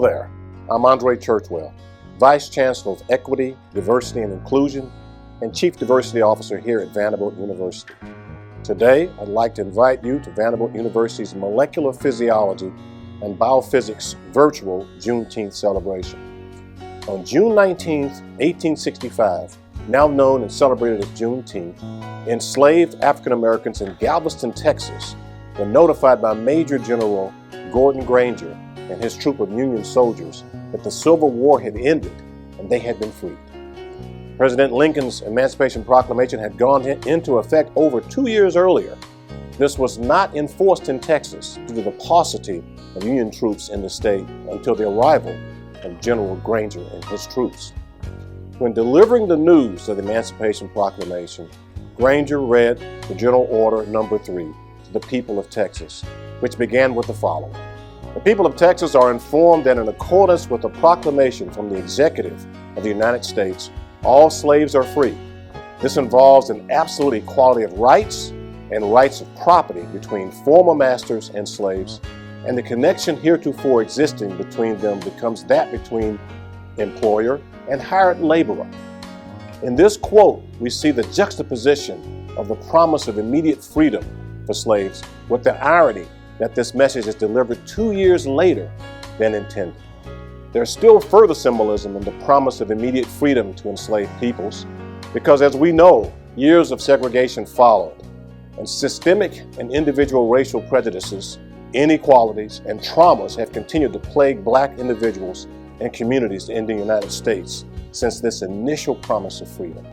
there, I'm Andre Churchwell, Vice Chancellor of Equity, Diversity and Inclusion, and Chief Diversity Officer here at Vanderbilt University. Today, I'd like to invite you to Vanderbilt University's Molecular Physiology and Biophysics virtual Juneteenth celebration. On June 19, 1865, now known and celebrated as Juneteenth, enslaved African Americans in Galveston, Texas, were notified by Major General Gordon Granger and his troop of Union soldiers that the Civil War had ended and they had been freed. President Lincoln's Emancipation Proclamation had gone into effect over 2 years earlier. This was not enforced in Texas due to the paucity of Union troops in the state until the arrival of General Granger and his troops. When delivering the news of the Emancipation Proclamation, Granger read the General Order Number 3 to the people of Texas, which began with the following. The people of Texas are informed that in accordance with the proclamation from the Executive of the United States, all slaves are free. This involves an absolute equality of rights and rights of property between former masters and slaves, and the connection heretofore existing between them becomes that between employer and hired laborer. In this quote, we see the juxtaposition of the promise of immediate freedom for slaves with the irony that this message is delivered 2 years later than intended. There's still further symbolism in the promise of immediate freedom to enslaved peoples, because as we know, years of segregation followed, and systemic and individual racial prejudices, inequalities, and traumas have continued to plague Black individuals and communities in the United States since this initial promise of freedom.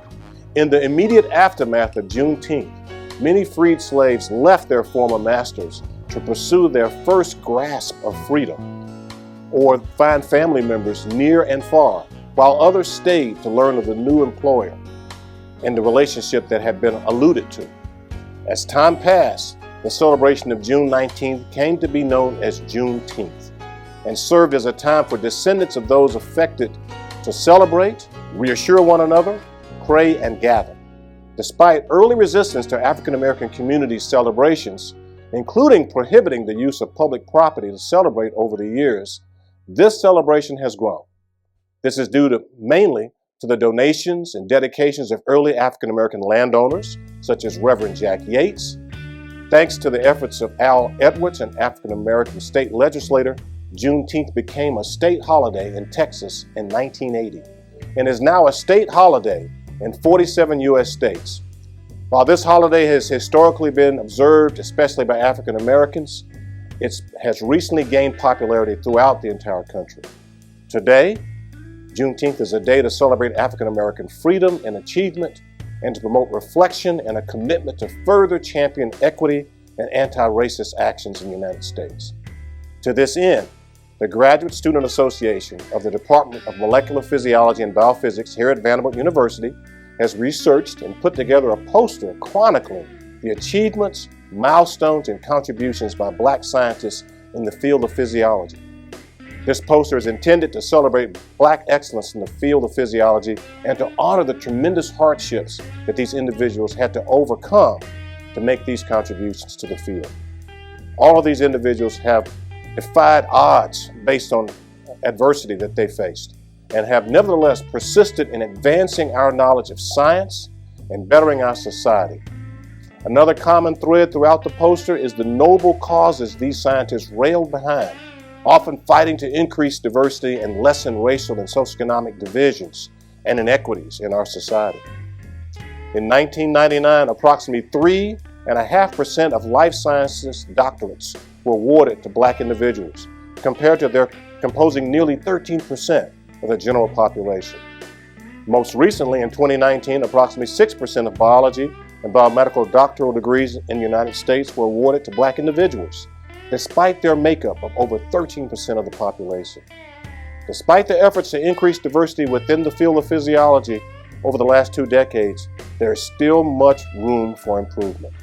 In the immediate aftermath of Juneteenth, many freed slaves left their former masters to pursue their first grasp of freedom or find family members near and far, while others stayed to learn of the new employer and the relationship that had been alluded to. As time passed, the celebration of June 19th came to be known as Juneteenth and served as a time for descendants of those affected to celebrate, reassure one another, pray, and gather. Despite early resistance to African American communities' celebrations, including prohibiting the use of public property to celebrate over the years, this celebration has grown. This is due mainly to the donations and dedications of early African American landowners, such as Reverend Jack Yates. Thanks to the efforts of Al Edwards, an African American state legislator, Juneteenth became a state holiday in Texas in 1980 and is now a state holiday in 47 U.S. states. While this holiday has historically been observed, especially by African Americans, it has recently gained popularity throughout the entire country. Today, Juneteenth is a day to celebrate African American freedom and achievement and to promote reflection and a commitment to further champion equity and anti-racist actions in the United States. To this end, the Graduate Student Association of the Department of Molecular Physiology and Biophysics here at Vanderbilt University has researched and put together a poster chronicling the achievements, milestones, and contributions by Black scientists in the field of physiology. This poster is intended to celebrate Black excellence in the field of physiology and to honor the tremendous hardships that these individuals had to overcome to make these contributions to the field. All of these individuals have defied odds based on adversity that they faced and have nevertheless persisted in advancing our knowledge of science and bettering our society. Another common thread throughout the poster is the noble causes these scientists railed behind, often fighting to increase diversity and lessen racial and socioeconomic divisions and inequities in our society. In 1999, approximately 3.5% of life sciences doctorates were awarded to Black individuals, compared to their composing nearly 13% of the general population. Most recently, in 2019, approximately 6% of biology and biomedical doctoral degrees in the United States were awarded to Black individuals, despite their makeup of over 13% of the population. Despite the efforts to increase diversity within the field of physiology over the last 2 decades, there is still much room for improvement.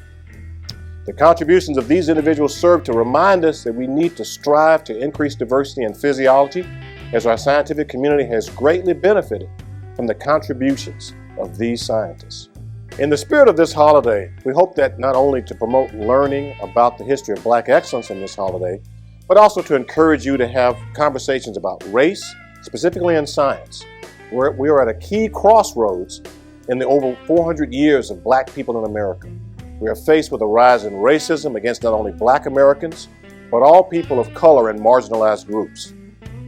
The contributions of these individuals serve to remind us that we need to strive to increase diversity in physiology, as our scientific community has greatly benefited from the contributions of these scientists. In the spirit of this holiday, we hope that not only to promote learning about the history of Black excellence in this holiday, but also to encourage you to have conversations about race, specifically in science. We are at a key crossroads in the over 400 years of black people in America. We are faced with a rise in racism against not only black Americans, but all people of color and marginalized groups.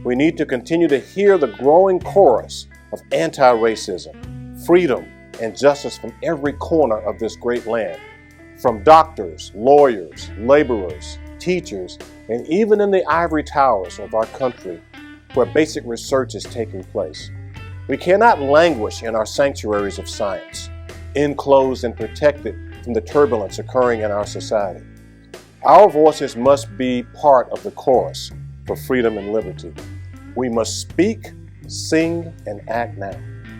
We need to continue to hear the growing chorus of anti-racism, freedom, and justice from every corner of this great land, from doctors, lawyers, laborers, teachers, and even in the ivory towers of our country where basic research is taking place. We cannot languish in our sanctuaries of science, enclosed and protected from the turbulence occurring in our society. Our voices must be part of the chorus for freedom and liberty. We must speak, sing, and act now.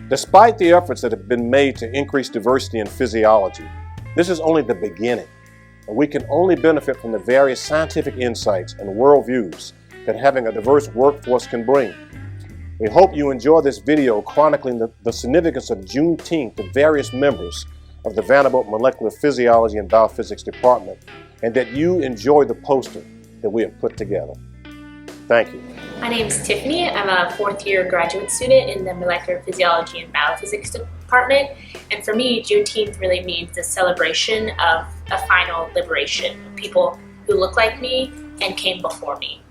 Despite the efforts that have been made to increase diversity in physiology, this is only the beginning, and we can only benefit from the various scientific insights and worldviews that having a diverse workforce can bring. We hope you enjoy this video chronicling the significance of Juneteenth to various members of the Vanderbilt Molecular Physiology and Biophysics Department, and that you enjoy the poster that we have put together. Thank you. My name is Tiffany. I'm a fourth-year graduate student in the Molecular Physiology and Biophysics Department. And for me, Juneteenth really means the celebration of a final liberation of people who look like me and came before me.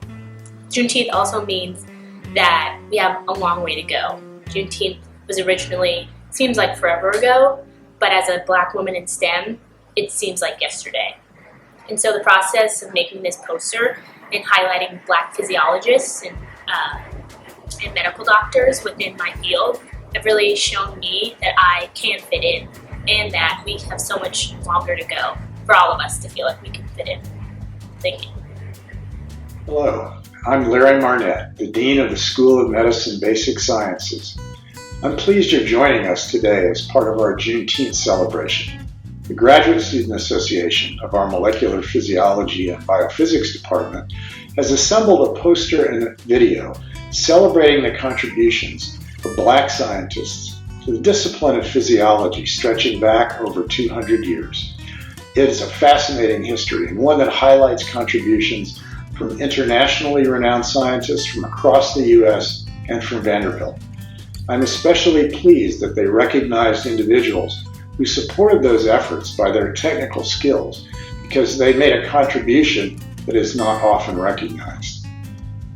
Juneteenth also means that we have a long way to go. Juneteenth was originally, seems like forever ago, but as a black woman in STEM, it seems like yesterday. And so the process of making this poster and highlighting black physiologists and medical doctors within my field have really shown me that I can fit in and that we have so much longer to go for all of us to feel like we can fit in. Thank you. Hello, I'm Larry Marnett, the Dean of the School of Medicine Basic Sciences. I'm pleased you're joining us today as part of our Juneteenth celebration. The Graduate Student Association of our Molecular Physiology and Biophysics Department has assembled a poster and a video celebrating the contributions of black scientists to the discipline of physiology stretching back over 200 years. It is a fascinating history and one that highlights contributions from internationally renowned scientists from across the U.S. and from Vanderbilt. I'm especially pleased that they recognized individuals who supported those efforts by their technical skills because they made a contribution that is not often recognized.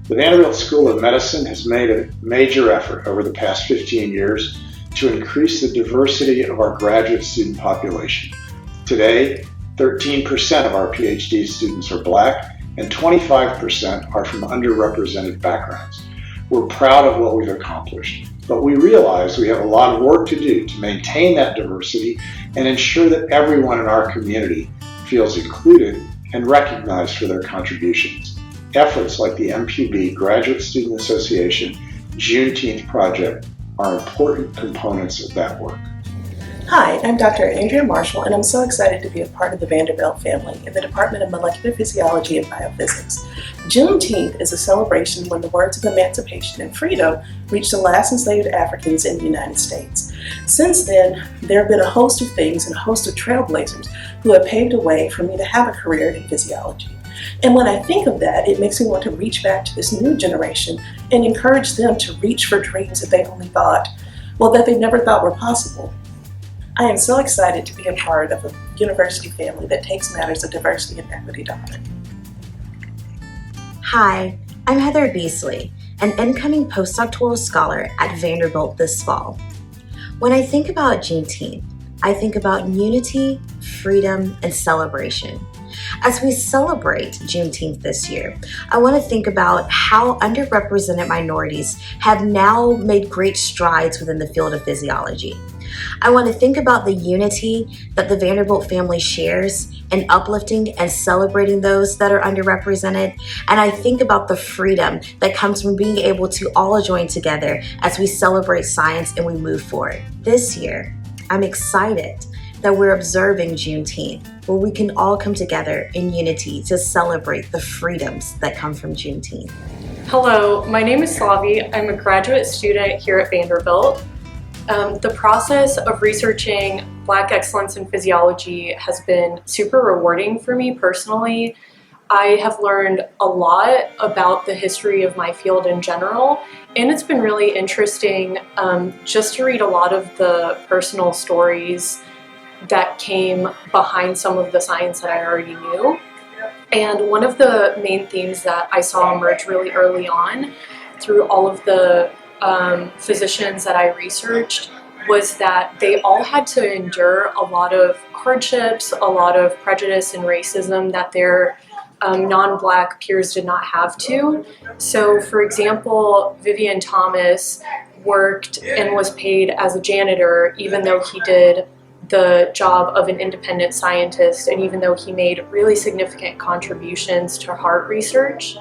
The Vanderbilt School of Medicine has made a major effort over the past 15 years to increase the diversity of our graduate student population. Today, 13% of our PhD students are black and 25% are from underrepresented backgrounds. We're proud of what we've accomplished, but we realize we have a lot of work to do to maintain that diversity and ensure that everyone in our community feels included and recognized for their contributions. Efforts like the MPB Graduate Student Association Juneteenth Project are important components of that work. Hi, I'm Dr. Andrea Marshall, and I'm so excited to be a part of the Vanderbilt family in the Department of Molecular Physiology and Biophysics. Juneteenth is a celebration when the words of emancipation and freedom reached the last enslaved Africans in the United States. Since then, there have been a host of things and a host of trailblazers who have paved a way for me to have a career in physiology. And when I think of that, it makes me want to reach back to this new generation and encourage them to reach for dreams that they only thought, that they never thought were possible. I am so excited to be a part of a university family that takes matters of diversity and equity to heart. Hi, I'm Heather Beasley, an incoming postdoctoral scholar at Vanderbilt this fall. When I think about Juneteenth, I think about unity, freedom, and celebration. As we celebrate Juneteenth this year, I want to think about how underrepresented minorities have now made great strides within the field of physiology. I want to think about the unity that the Vanderbilt family shares in uplifting and celebrating those that are underrepresented. And I think about the freedom that comes from being able to all join together as we celebrate science and we move forward. This year, I'm excited that we're observing Juneteenth, where we can all come together in unity to celebrate the freedoms that come from Juneteenth. Hello, my name is Slavi. I'm a graduate student here at Vanderbilt. The process of researching Black excellence in physiology has been super rewarding for me personally. I have learned a lot about the history of my field in general, and it's been really interesting just to read a lot of the personal stories that came behind some of the science that I already knew. And one of the main themes that I saw emerge really early on through all of the physicians that I researched was that they all had to endure a lot of hardships, a lot of prejudice and racism that their non-Black peers did not have to. So, for example, Vivian Thomas worked and was paid as a janitor even though he did the job of an independent scientist, and even though he made really significant contributions to heart research.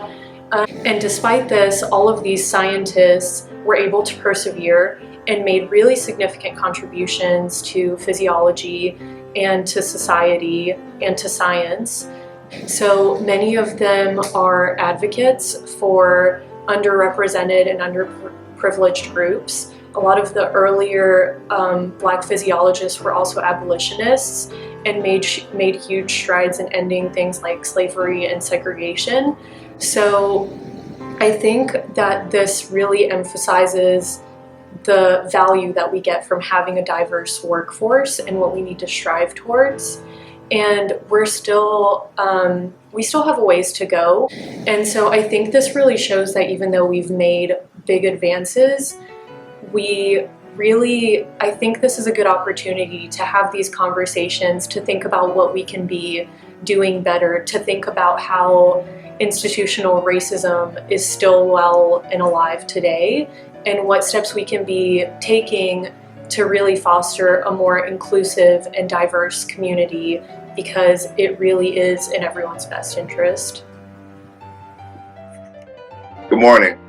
And despite this, all of these scientists were able to persevere and made really significant contributions to physiology and to society and to science. So many of them are advocates for underrepresented and underprivileged groups. A lot of the earlier Black physiologists were also abolitionists and made huge strides in ending things like slavery and segregation. So I think that this really emphasizes the value that we get from having a diverse workforce and what we need to strive towards. And we still have a ways to go. And so I think this really shows that even though we've made big advances, I think this is a good opportunity to have these conversations, to think about what we can be doing better, to think about how institutional racism is still well and alive today, and what steps we can be taking to really foster a more inclusive and diverse community, because it really is in everyone's best interest. Good morning.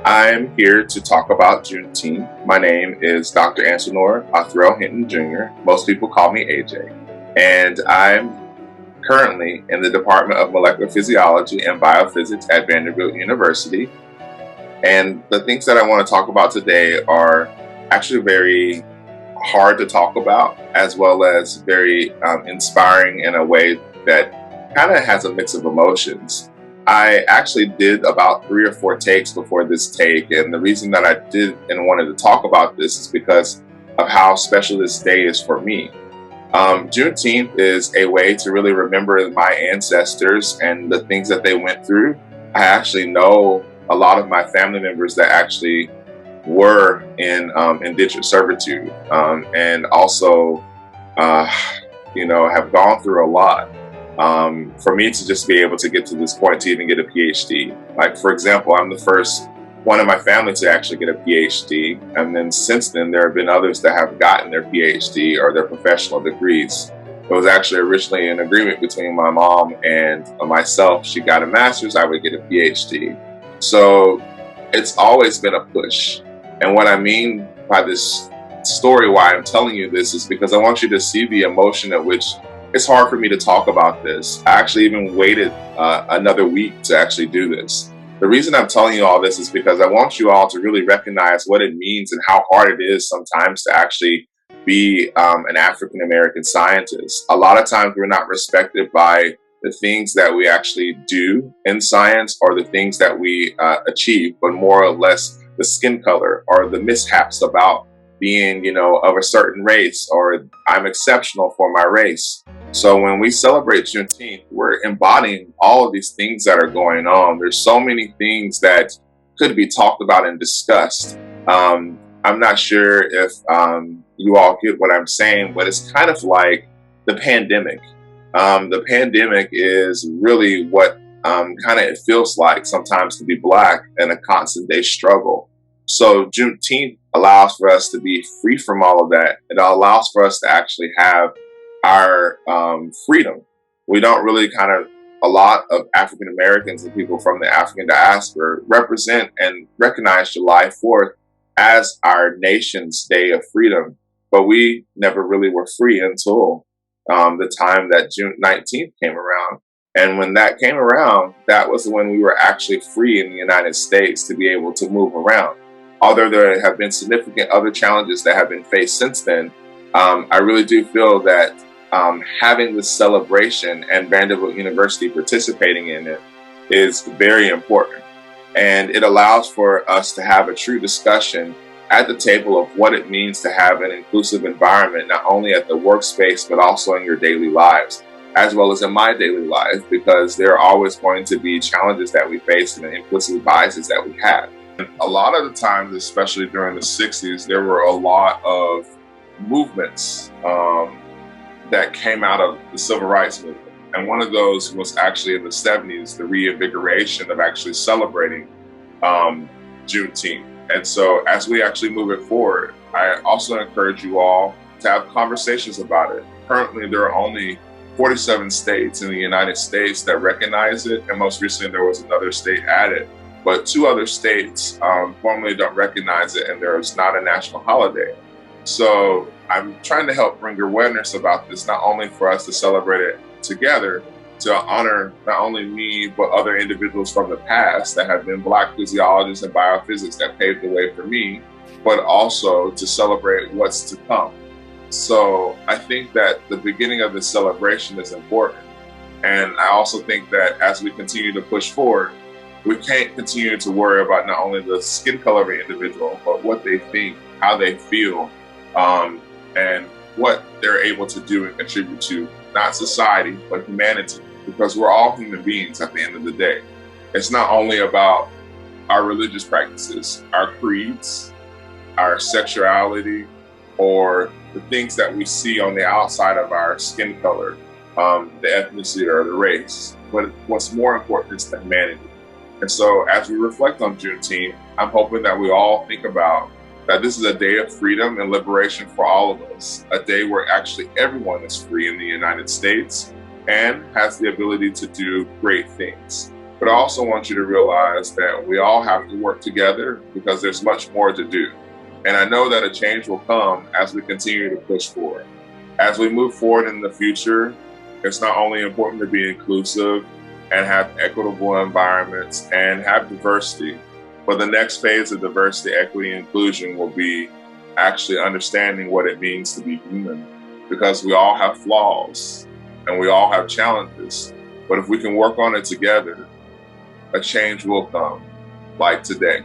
I'm here to talk about Juneteenth. My name is Dr. Anselor Othrell Hinton Jr. Most people call me AJ. And I'm currently in the Department of Molecular Physiology and Biophysics at Vanderbilt University. And the things that I want to talk about today are actually very hard to talk about, as well as very inspiring in a way that kind of has a mix of emotions. I actually did about 3 or 4 takes before this take, and the reason that I did and wanted to talk about this is because of how special this day is for me. Juneteenth is a way to really remember my ancestors and the things that they went through. I actually know a lot of my family members that actually were in indentured servitude, and also, have gone through a lot. For me to just be able to get to this point to even get a PhD. Like, for example, I'm the first one in my family to actually get a PhD. And then since then, there have been others that have gotten their PhD or their professional degrees. It was actually originally an agreement between my mom and myself. She got a master's, I would get a PhD. So it's always been a push. And what I mean by this story, why I'm telling you this, is because I want you to see the emotion at which it's hard for me to talk about this. I actually even waited another week to actually do this. The reason I'm telling you all this is because I want you all to really recognize what it means and how hard it is sometimes to actually be an African American scientist. A lot of times we're not respected by the things that we actually do in science or the things that we achieve, but more or less the skin color or the mishaps about being, of a certain race, or I'm exceptional for my race. So when we celebrate Juneteenth, we're embodying all of these things that are going on. There's so many things that could be talked about and discussed. I'm not sure if you all get what I'm saying, but it's kind of like the pandemic. The pandemic is really what it feels like sometimes to be Black and a constant day struggle. So Juneteenth allows for us to be free from all of that. It allows for us to actually have our freedom. We don't really a lot of African Americans and people from the African diaspora represent and recognize July 4th as our nation's day of freedom. But we never really were free until the time that June 19th came around. And when that came around, that was when we were actually free in the United States to be able to move around. Although there have been significant other challenges that have been faced since then, I really do feel that having this celebration and Vanderbilt University participating in it is very important. And it allows for us to have a true discussion at the table of what it means to have an inclusive environment, not only at the workspace, but also in your daily lives, as well as in my daily life, because there are always going to be challenges that we face and implicit biases that we have. And a lot of the times, especially during the 60s, there were a lot of movements that came out of the civil rights movement. And one of those was actually in the 70s, the reinvigoration of actually celebrating Juneteenth. And so as we actually move it forward, I also encourage you all to have conversations about it. Currently, there are only 47 states in the United States that recognize it, and most recently there was another state added. But 2 other states formally don't recognize it, and there is not a national holiday. So I'm trying to help bring awareness about this, not only for us to celebrate it together, to honor not only me, but other individuals from the past that have been Black physiologists and biophysics that paved the way for me, but also to celebrate what's to come. So I think that the beginning of this celebration is important. And I also think that as we continue to push forward, we can't continue to worry about not only the skin color of an individual, but what they think, how they feel, and what they're able to do and contribute to, not society, but humanity. Because we're all human beings at the end of the day. It's not only about our religious practices, our creeds, our sexuality, or the things that we see on the outside of our skin color, the ethnicity or the race. But what's more important is the humanity. And so as we reflect on Juneteenth, I'm hoping that we all think about that this is a day of freedom and liberation for all of us, a day where actually everyone is free in the United States and has the ability to do great things. But I also want you to realize that we all have to work together because there's much more to do. And I know that a change will come as we continue to push forward. As we move forward in the future, it's not only important to be inclusive and have equitable environments and have diversity, but the next phase of diversity, equity, and inclusion will be actually understanding what it means to be human, because we all have flaws and we all have challenges. But if we can work on it together, a change will come, like today.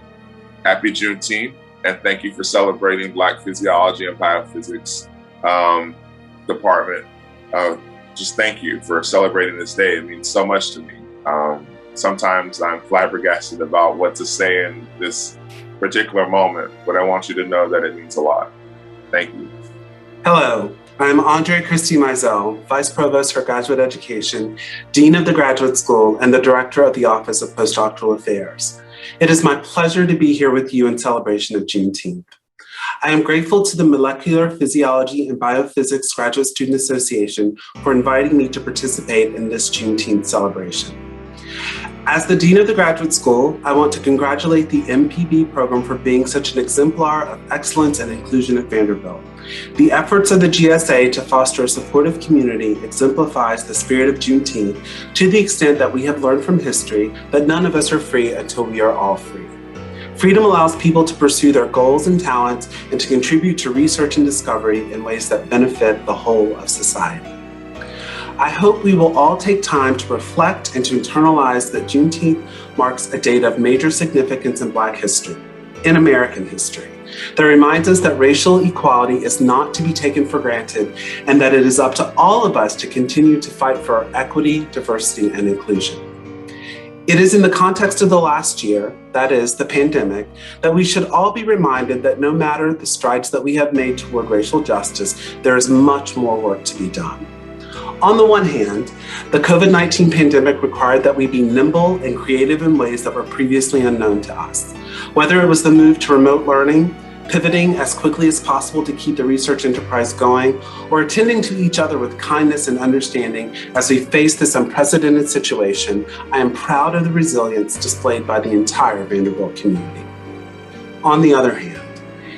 Happy Juneteenth, and thank you for celebrating Black Physiology and Biophysics Department. Just thank you for celebrating this day. It means so much to me. Sometimes I'm flabbergasted about what to say in this particular moment, but I want you to know that it means a lot. Thank you. Hello, I'm Andre Christie Mizell, Vice Provost for Graduate Education, Dean of the Graduate School, and the Director of the Office of Postdoctoral Affairs. It is my pleasure to be here with you in celebration of Juneteenth. I am grateful to the Molecular Physiology and Biophysics Graduate Student Association for inviting me to participate in this Juneteenth celebration. As the Dean of the Graduate School, I want to congratulate the MPB program for being such an exemplar of excellence and inclusion at Vanderbilt. The efforts of the GSA to foster a supportive community exemplifies the spirit of Juneteenth to the extent that we have learned from history that none of us are free until we are all free. Freedom allows people to pursue their goals and talents and to contribute to research and discovery in ways that benefit the whole of society. I hope we will all take time to reflect and to internalize that Juneteenth marks a date of major significance in Black history, in American history, that reminds us that racial equality is not to be taken for granted and that it is up to all of us to continue to fight for equity, diversity, and inclusion. It is in the context of the last year, that is, the pandemic, that we should all be reminded that no matter the strides that we have made toward racial justice, there is much more work to be done. On the one hand, the COVID-19 pandemic required that we be nimble and creative in ways that were previously unknown to us. Whether it was the move to remote learning, pivoting as quickly as possible to keep the research enterprise going, or attending to each other with kindness and understanding as we face this unprecedented situation, I am proud of the resilience displayed by the entire Vanderbilt community. On the other hand,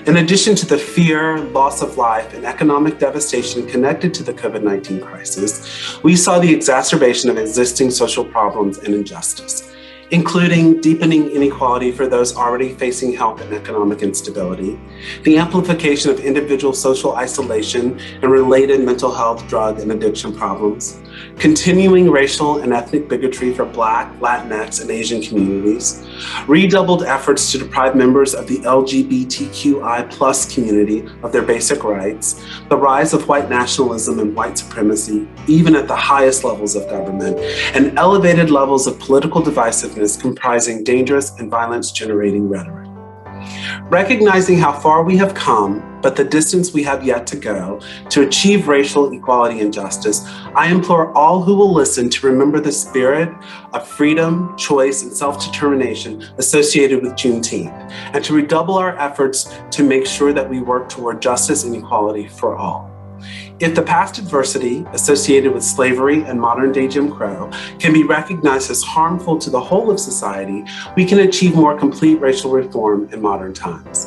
in addition to the fear, loss of life, and economic devastation connected to the COVID-19 crisis, we saw the exacerbation of existing social problems and injustice. including deepening inequality for those already facing health and economic instability, the amplification of individual social isolation and related mental health, drug, and addiction problems, continuing racial and ethnic bigotry for Black, Latinx, and Asian communities, redoubled efforts to deprive members of the LGBTQI+ community of their basic rights, the rise of white nationalism and white supremacy, even at the highest levels of government, and elevated levels of political divisiveness comprising dangerous and violence-generating rhetoric. Recognizing how far we have come, but the distance we have yet to go to achieve racial equality and justice, I implore all who will listen to remember the spirit of freedom, choice, and self-determination associated with Juneteenth, and to redouble our efforts to make sure that we work toward justice and equality for all. If the past adversity associated with slavery and modern-day Jim Crow can be recognized as harmful to the whole of society, we can achieve more complete racial reform in modern times.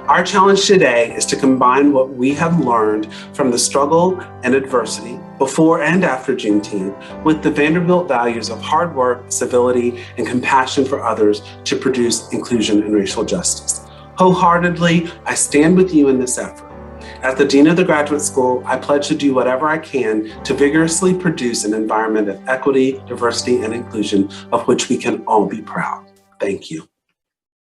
Our challenge today is to combine what we have learned from the struggle and adversity before and after Juneteenth with the Vanderbilt values of hard work, civility, and compassion for others to produce inclusion and racial justice. Wholeheartedly, I stand with you in this effort. As the Dean of the Graduate School, I pledge to do whatever I can to vigorously produce an environment of equity, diversity, and inclusion of which we can all be proud. Thank you.